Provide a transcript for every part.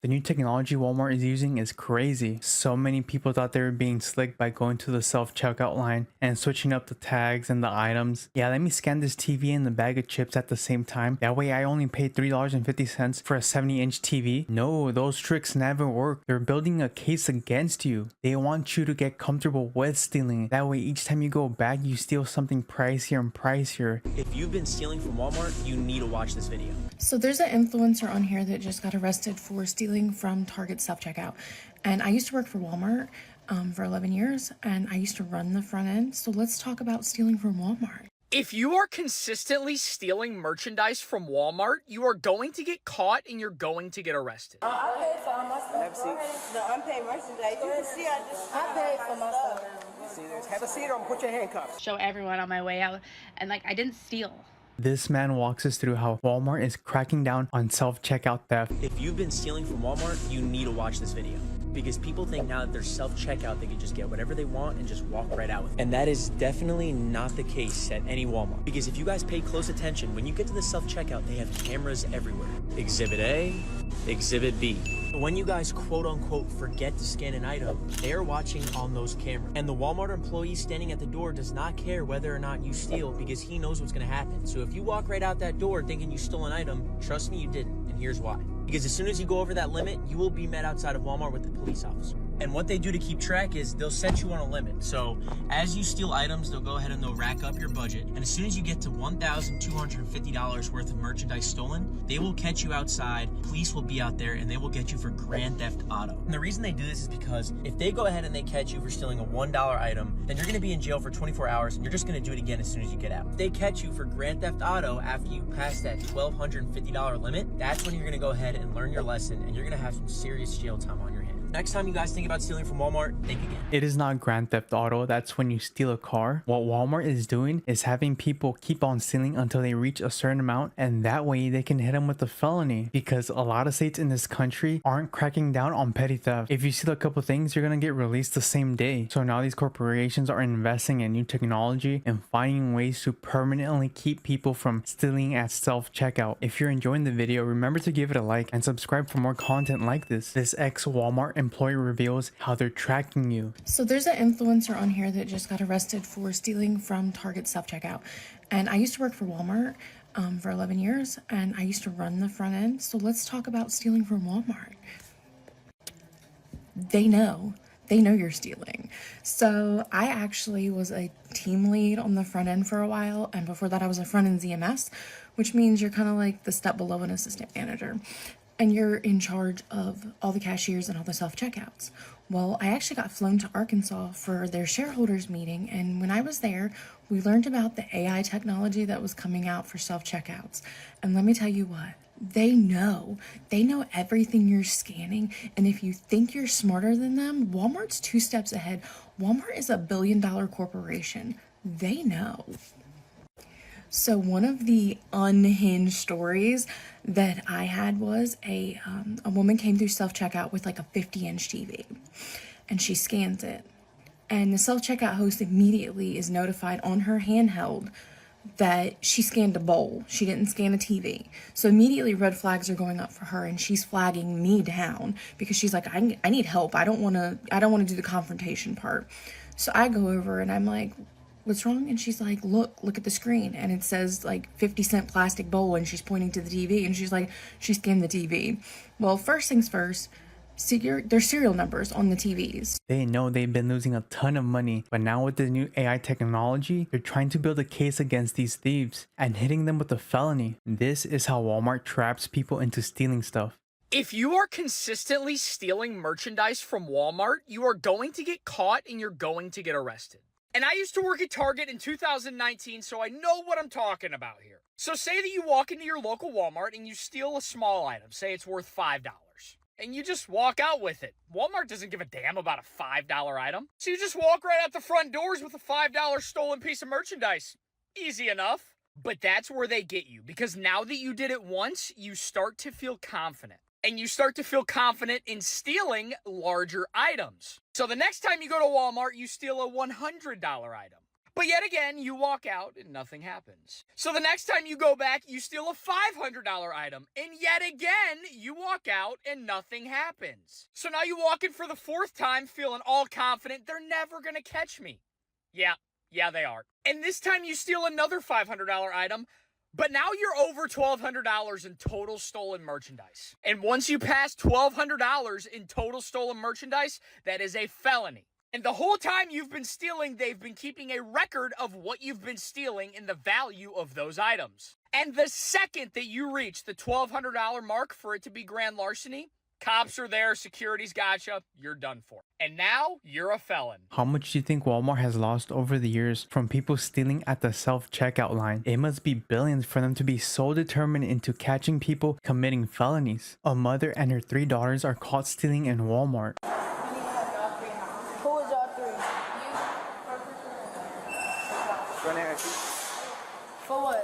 The new technology Walmart is using is crazy. So many people thought they were being slick by going to the self-checkout line and switching up the tags and the items. Yeah, let me scan this TV and the bag of chips at the same time. That way I only paid $3.50 for a 70-inch TV. No, those tricks never work. They're building a case against you. They want you to get comfortable with stealing. That way each time you go back, you steal something pricier and pricier. If you've been stealing from Walmart, you need to watch this video. So there's an influencer on here that just got arrested for stealing from Target self-checkout. And I used to work for Walmart for 11 years, and I used to run the front end. So let's talk about stealing from Walmart. If you are consistently stealing merchandise from Walmart, you are going to get caught and you're going to get arrested. I paid for all my stuff. The unpaid merchandise. You can see I paid for my stuff. See, have a seat or put your handcuffs. Show everyone on my way out, and like I didn't steal. This man walks us through how Walmart is cracking down on self-checkout theft. If you've been stealing from Walmart, you need to watch this video. Because people think now that they're self-checkout, they can just get whatever they want and just walk right out with it. And that is definitely not the case at any Walmart. Because if you guys pay close attention, when you get to the self-checkout, they have cameras everywhere. Exhibit A, Exhibit B. When you guys quote unquote forget to scan an item, they're watching on those cameras. And the Walmart employee standing at the door does not care whether or not you steal because he knows what's gonna happen. So if you walk right out that door thinking you stole an item, trust me, you didn't, and here's why. Because as soon as you go over that limit, you will be met outside of Walmart with the police officer. And what they do to keep track is they'll set you on a limit. So as you steal items, they'll go ahead and they'll rack up your budget. And as soon as you get to $1,250 worth of merchandise stolen, they will catch you outside. Police will be out there and they will get you for grand theft auto. And the reason they do this is because if they go ahead and they catch you for stealing a $1 item, then you're gonna be in jail for 24 hours and you're just gonna do it again as soon as you get out. If they catch you for grand theft auto after you pass that $1,250 limit, that's when you're gonna go ahead and learn your lesson and you're gonna have some serious jail time on your hands. Next time you guys think about stealing from Walmart, think again. It is not Grand Theft Auto, that's when you steal a car. What Walmart is doing is having people keep on stealing until they reach a certain amount, and that way they can hit them with a felony, because a lot of states in this country aren't cracking down on petty theft. If you steal a couple things, you're gonna get released the same day. So now these corporations are investing in new technology and finding ways to permanently keep people from stealing at self-checkout. If you're enjoying the video, remember to give it a like and subscribe for more content like this. This ex-Walmart employee reveals how they're tracking you. So there's an influencer on here that just got arrested for stealing from Target self-checkout. And I used to work for Walmart for 11 years, and I used to run the front end. So let's talk about stealing from Walmart. They know you're stealing. So I actually was a team lead on the front end for a while, and before that I was a front end ZMS, which means you're kind of like the step below an assistant manager. And you're in charge of all the cashiers and all the self-checkouts. Well, I actually got flown to Arkansas for their shareholders meeting, and when I was there, we learned about the AI technology that was coming out for self-checkouts. And let me tell you what, they know everything you're scanning, and if you think you're smarter than them, Walmart's 2 steps ahead. Walmart is a billion-dollar corporation. They know. So one of the unhinged stories that I had was a woman came through self-checkout with like a 50-inch TV, and she scans it, and the self-checkout host immediately is notified on her handheld that she scanned a bowl. She didn't scan a TV. So immediately red flags are going up for her, and she's flagging me down because she's like, I need help. I don't want to do the confrontation part. So I go over and I'm like, what's wrong? And she's like, look at the screen, and it says like 50-cent plastic bowl, and she's pointing to the TV, and she's like, she scanned the TV. Well, first things first, there's serial numbers on the TVs. They know they've been losing a ton of money, but now with the new AI technology, they're trying to build a case against these thieves and hitting them with a felony. This is how Walmart traps people into stealing stuff. If you are consistently stealing merchandise from Walmart, you are going to get caught and you're going to get arrested. And I used to work at Target in 2019, so I know what I'm talking about here. So say that you walk into your local Walmart and you steal a small item, say it's worth $5, and you just walk out with it. Walmart doesn't give a damn about a $5 item. So you just walk right out the front doors with a $5 stolen piece of merchandise. Easy enough. But that's where they get you, because now that you did it once, you start to feel confident. And you start to feel confident in stealing larger items. So the next time you go to Walmart, you steal a $100 item. But yet again, you walk out and nothing happens. So the next time you go back, you steal a $500 item, and yet again, you walk out and nothing happens. So now you walk in for the fourth time feeling all confident, they're never gonna catch me. Yeah, they are. And this time you steal another $500 item, but now you're over $1,200 in total stolen merchandise. And once you pass $1,200 in total stolen merchandise, that is a felony. And the whole time you've been stealing, they've been keeping a record of what you've been stealing and the value of those items. And the second that you reach the $1,200 mark for it to be grand larceny, cops are there, security's gotcha, you're done for. And now, you're a felon. How much do you think Walmart has lost over the years from people stealing at the self-checkout line? It must be billions for them to be so determined into catching people committing felonies. A mother and her 3 daughters are caught stealing in Walmart. Who was y'all three? Run there. For what?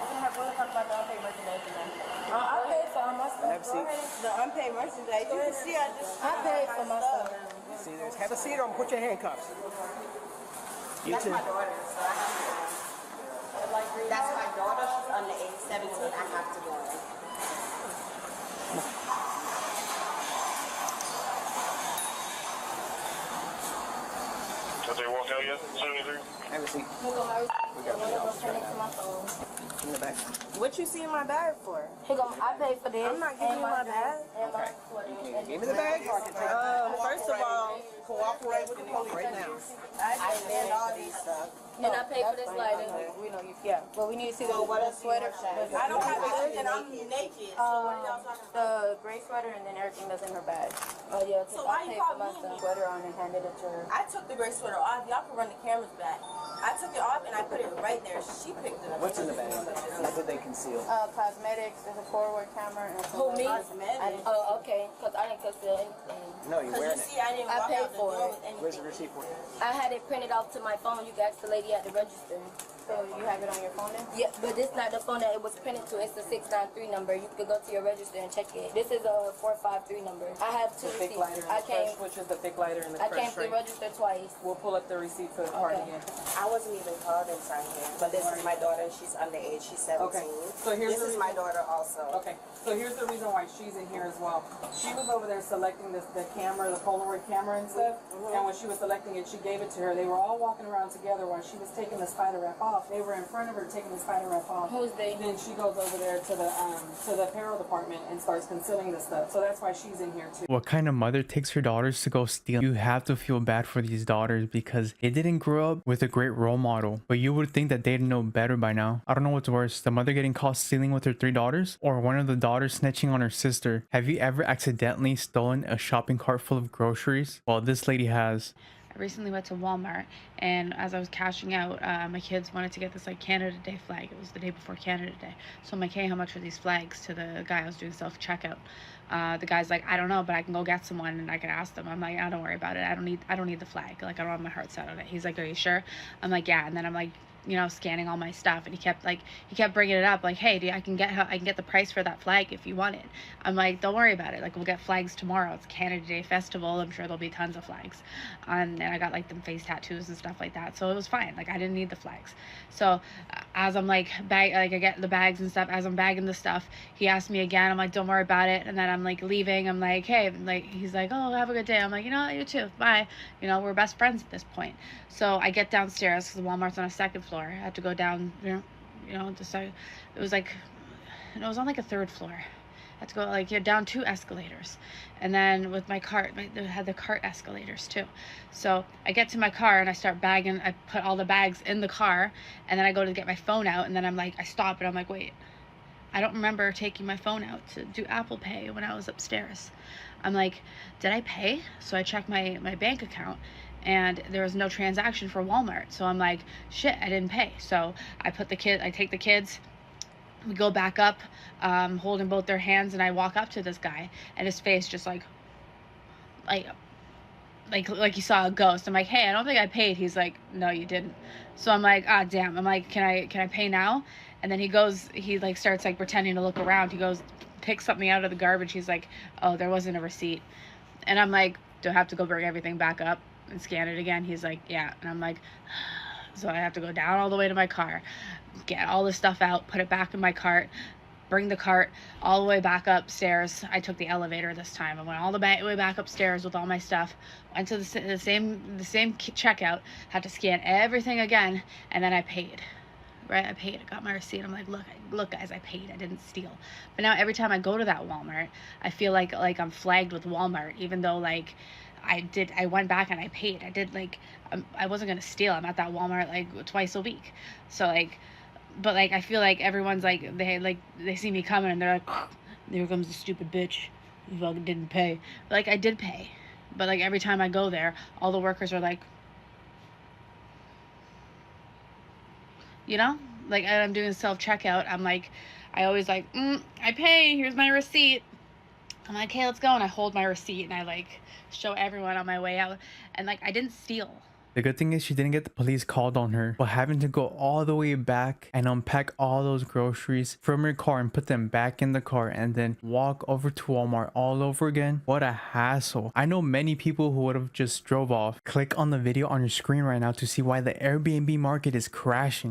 We'll talk about the unpaid merchandise tonight. I paid for all my stuff. Have a seat. The unpaid merchandise. You can see I paid for my stuff. See, there's have a seat or I'm gonna put your handcuffs. You That's too. my daughter, so I have to go. That's my daughter. She's under age 17. I have to go. Have they walked out yet? 73? Have a seat. We got In the back. What you see in my bag for? I paid for this. I'm not giving you my bag. Give me the bag. First of all, Cooperate with the police right now. I spend all these stuff. And I paid for this lighter. We know you. Yeah, but we need to see the sweater. I don't have nothing. I'm naked. So what are y'all talking about? The gray sweater and then everything that's in her bag. Oh yeah. So why you call me? Sweater on and handed it to her. I took the gray sweater off. Y'all can run the cameras back. I took it off and I put it right there. She picked it up. What's in the bag? What did they conceal? Cosmetics. There's a forward camera. And who, me? Cosmetics. Oh, okay. Because I didn't conceal anything. No, you're wearing it. See, I didn't walk out the door with anything. Where's the receipt for it? I had it printed off to my phone. You can ask the lady at the register. So you have it on your phone then? Yeah, but this not the phone that it was printed to. It's the 693 number. You could go to your register and check it. This is a 453 number. I have two The thick receipts. lighter and I the came. fresh, which is the thick lighter and the I came fresh to the straight. register twice. We'll pull up the receipt for the card Okay. again. I wasn't even called inside here, but this is my daughter. She's underage. She's 17. Okay. So here's this is my daughter also. Okay, so here's the reason why she's in here as well. She was over there selecting the camera, the Polaroid camera and stuff, and when she was selecting it, she gave it to her. They were all walking around together while she was taking the spider wrap off. They were in front of her taking the spider wrap off. Who's they? Then she goes over there to the apparel department and starts concealing the stuff. So that's why she's in here too. What kind of mother takes her daughters to go steal? You have to feel bad for these daughters because they didn't grow up with a great role model, but you would think that they'd know better by now. I don't know what's worse, the mother getting caught stealing with her 3 daughters or one of the daughters snitching on her sister. Have you ever accidentally stolen a shopping cart full of groceries? Well, this lady has. I recently went to Walmart, and as I was cashing out, my kids wanted to get this like Canada Day flag. It was the day before Canada Day, so I'm like, hey, how much are these flags? To the guy I was doing self checkout. The guy's like, I don't know, but I can go get someone and I can ask them. I'm like, oh, don't worry about it. I don't need the flag. Like, I don't have my heart set on it. He's like, are you sure? I'm like, yeah. And then I'm like, you know, scanning all my stuff, and he kept bringing it up like, hey, I can get the price for that flag if you want it. I'm like, don't worry about it, like, we'll get flags tomorrow. It's Canada Day festival, I'm sure there'll be tons of flags. And I got like them face tattoos and stuff like that, so it was fine. Like, I didn't need the flags. So as I'm like I get the bags and stuff, as I'm bagging the stuff, he asked me again. I'm like, don't worry about it. And then I'm like leaving, I'm like, hey, like, he's like, oh, have a good day. I'm like, you know, you too, bye. You know, we're best friends at this point. So I get downstairs because Walmart's on a 2nd floor. I had to go down, it was like, it was on like a 3rd floor. I had to go like down 2 escalators, and then with my cart, they had the cart escalators too. So I get to my car and I start bagging. I put all the bags in the car, and then I go to get my phone out, and then I'm like, I stop and I'm like, wait, I don't remember taking my phone out to do Apple Pay when I was upstairs. I'm like, did I pay? So I check my bank account, and there was no transaction for Walmart. So I'm like, shit, I didn't pay. So I take the kids, we go back up, holding both their hands, and I walk up to this guy, and his face just like you saw a ghost. I'm like, hey, I don't think I paid. He's like, no, you didn't. So I'm like, ah, damn. I'm like, can I pay now? And then he like starts like pretending to look around. He goes, picks something out of the garbage. He's like, oh, there wasn't a receipt. And I'm like, do I have to go bring everything back up and scan it again? He's like, yeah. And I'm like, So I have to go down all the way to my car, get all the stuff out, put it back in my cart, bring the cart all the way back upstairs. I took the elevator this time. I went all the way back upstairs with all my stuff, went to the same checkout, had to scan everything again, and then I paid. Right, I paid. I got my receipt. I'm like, look, guys, I paid. I didn't steal. But now every time I go to that Walmart, I feel like I'm flagged with Walmart, even though like I went back and I paid. I did like I wasn't gonna steal. I'm at that Walmart like twice a week. So like, but like I feel like everyone's like they see me coming and they're like, there comes the stupid bitch. You fucking didn't pay. But, like I did pay. But like every time I go there, all the workers are like, you know, like I'm doing self-checkout. I'm like, I always like, I pay, here's my receipt. I'm like, hey, let's go. And I hold my receipt and I like show everyone on my way out. And like, I didn't steal. The good thing is she didn't get the police called on her, but having to go all the way back and unpack all those groceries from her car and put them back in the car and then walk over to Walmart all over again. What a hassle. I know many people who would have just drove off. Click on the video on your screen right now to see why the Airbnb market is crashing.